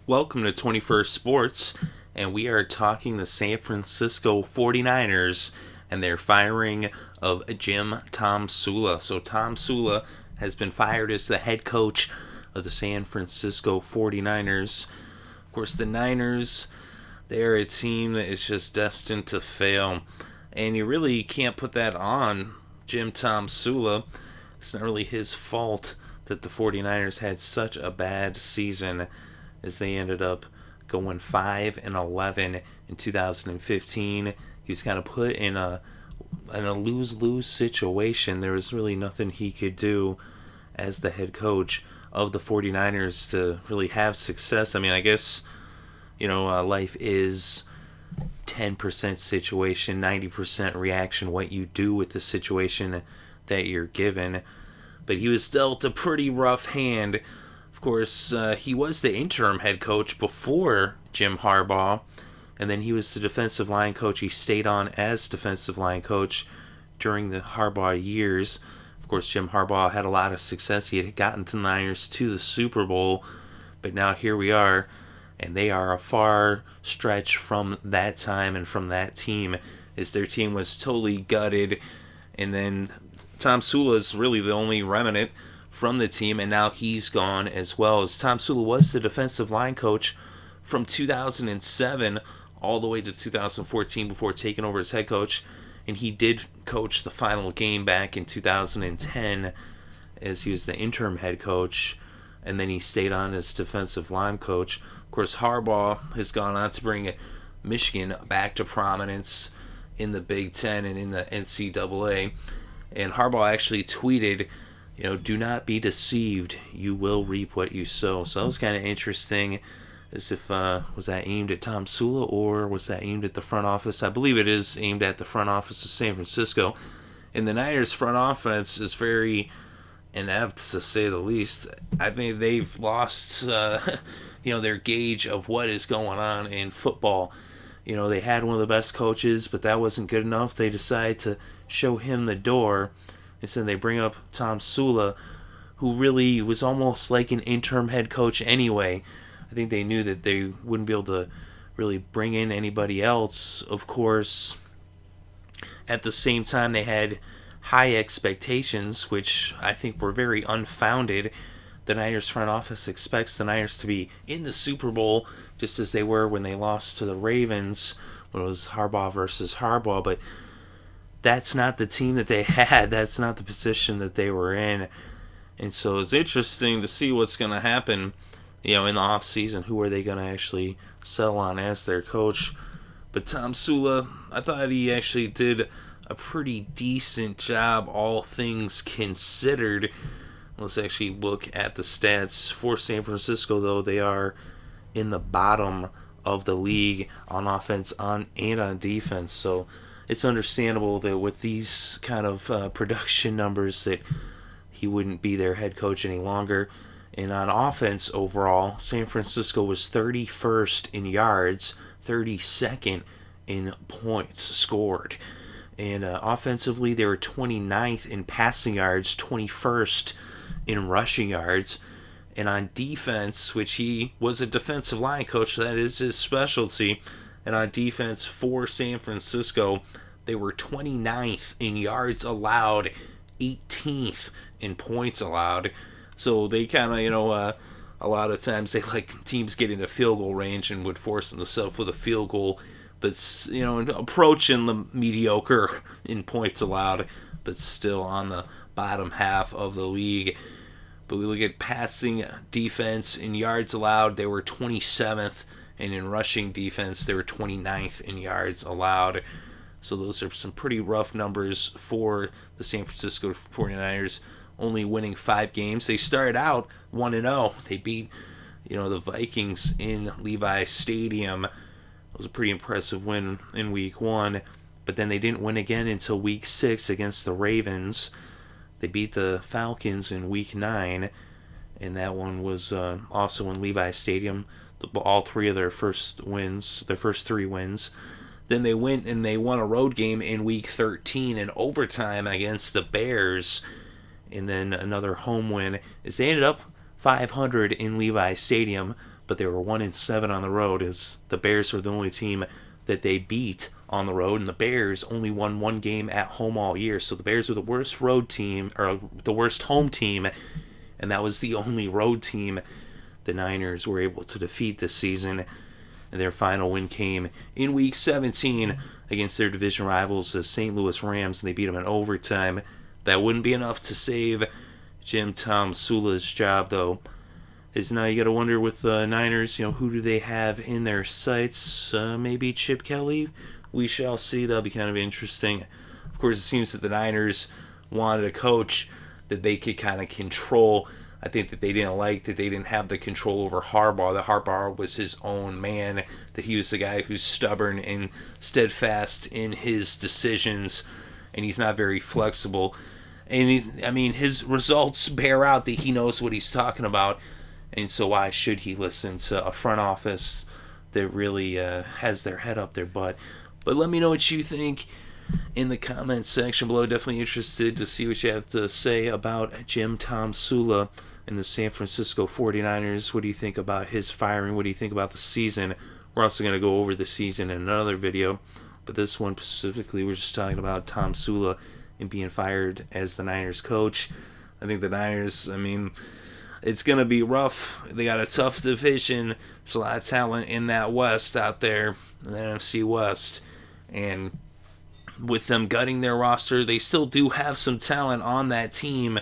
Welcome to 21st Sports, and we are talking the San Francisco 49ers and their firing of Jim Tomsula. So Tomsula has been fired as the head coach of the San Francisco 49ers. Of course, the Niners, they're a team that is just destined to fail, and you really can't put that on Jim Tomsula. It's not really his fault that the 49ers had such a bad season, as they ended up going 5-11 in 2015. He was kind of put in a lose-lose situation. There was really nothing he could do as the head coach of the 49ers to really have success. I mean, I guess, life is 10% situation, 90% reaction, what you do with the situation that you're given. But he was dealt a pretty rough hand. Of course, he was the interim head coach before Jim Harbaugh, and then he was the defensive line coach. He stayed on as defensive line coach during the Harbaugh years. Of course, Jim Harbaugh had a lot of success. He had gotten the Niners to the Super Bowl, but now here we are, and they are a far stretch from that time and from that team, as their team was totally gutted, and then Tomsula is really the only remnant from the team, and now he's gone as well. As Tomsula was the defensive line coach from 2007 all the way to 2014 before taking over as head coach, and he did coach the final game back in 2010 as he was the interim head coach, and then he stayed on as defensive line coach. Of course, Harbaugh has gone on to bring Michigan back to prominence in the Big Ten and in the NCAA. And Harbaugh actually tweeted, do not be deceived. You will reap what you sow. So that was kind of interesting. As if, was that aimed at Tomsula or was that aimed at the front office? I believe it is aimed at the front office of San Francisco. And the Niners front offense is very inept, to say the least. I think they've lost, their gauge of what is going on in football. They had one of the best coaches, but that wasn't good enough. They decided to show him the door. Instead, they bring up Tomsula, who really was almost like an interim head coach anyway. I think they knew that they wouldn't be able to really bring in anybody else. Of course, at the same time, they had high expectations, which I think were very unfounded. The Niners front office expects the Niners to be in the Super Bowl, just as they were when they lost to the Ravens, when it was Harbaugh versus Harbaugh, but that's not the team that they had. That's not the position that they were in. And so it's interesting to see what's going to happen, in the offseason. Who are they going to actually settle on as their coach? But Tomsula, I thought he actually did a pretty decent job, all things considered. Let's actually look at the stats for San Francisco, though. They are in the bottom of the league on offense and on defense. So it's understandable that with these kind of production numbers that he wouldn't be their head coach any longer. And on offense overall, San Francisco was 31st in yards, 32nd in points scored. And offensively, they were 29th in passing yards, 21st in rushing yards. And on defense, which he was a defensive line coach, so that is his specialty. And on defense for San Francisco, they were 29th in yards allowed, 18th in points allowed. So they kind of, a lot of times they like teams get into field goal range and would force them to settle for the field goal. But, approaching the mediocre in points allowed, but still on the bottom half of the league. But we look at passing defense in yards allowed, they were 27th. And in rushing defense, they were 29th in yards allowed. So those are some pretty rough numbers for the San Francisco 49ers, only winning 5 games. They started out 1-0. They beat, the Vikings in Levi Stadium. It was a pretty impressive win in week 1. But then they didn't win again until week 6 against the Ravens. They beat the Falcons in week 9. And that one was also in Levi Stadium. All 3 of their first 3 wins. Then they went and they won a road game in week 13 in overtime against the Bears. And then another home win as they ended up 500 in Levi Stadium, but they were 1-7 on the road, as the Bears were the only team that they beat on the road, and the Bears only won one game at home all year. So the Bears were the worst road team, or the worst home team, and that was the only road team the Niners were able to defeat this season. And their final win came in Week 17 against their division rivals, the St. Louis Rams, and they beat them in overtime. That wouldn't be enough to save Jim Tomsula's job, though. Is now you got to wonder with the Niners, who do they have in their sights? Maybe Chip Kelly? We shall see. That'll be kind of interesting. Of course, it seems that the Niners wanted a coach that they could kind of control. I think that they didn't like that they didn't have the control over Harbaugh. That Harbaugh was his own man, that he was the guy who's stubborn and steadfast in his decisions, and he's not very flexible. And his results bear out that he knows what he's talking about, and so why should he listen to a front office that really has their head up their butt? But let me know what you think in the comments section below. Definitely interested to see what you have to say about Jim Tomsula and the San Francisco 49ers. What do you think about his firing? What do you think about the season? We're also going to go over the season in another video, but this one specifically, we're just talking about Tomsula and being fired as the Niners coach. I think the Niners, it's going to be rough. They got a tough division. There's a lot of talent in that West out there, the NFC West. And with them gutting their roster, they still do have some talent on that team,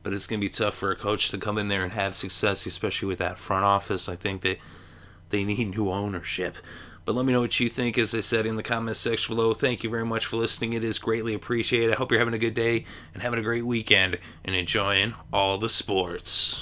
but it's going to be tough for a coach to come in there and have success, especially with that front office. I think that they need new ownership. But let me know what you think, as I said, in the comments section below. Thank you very much for listening. It is greatly appreciated. I hope you're having a good day and having a great weekend and enjoying all the sports.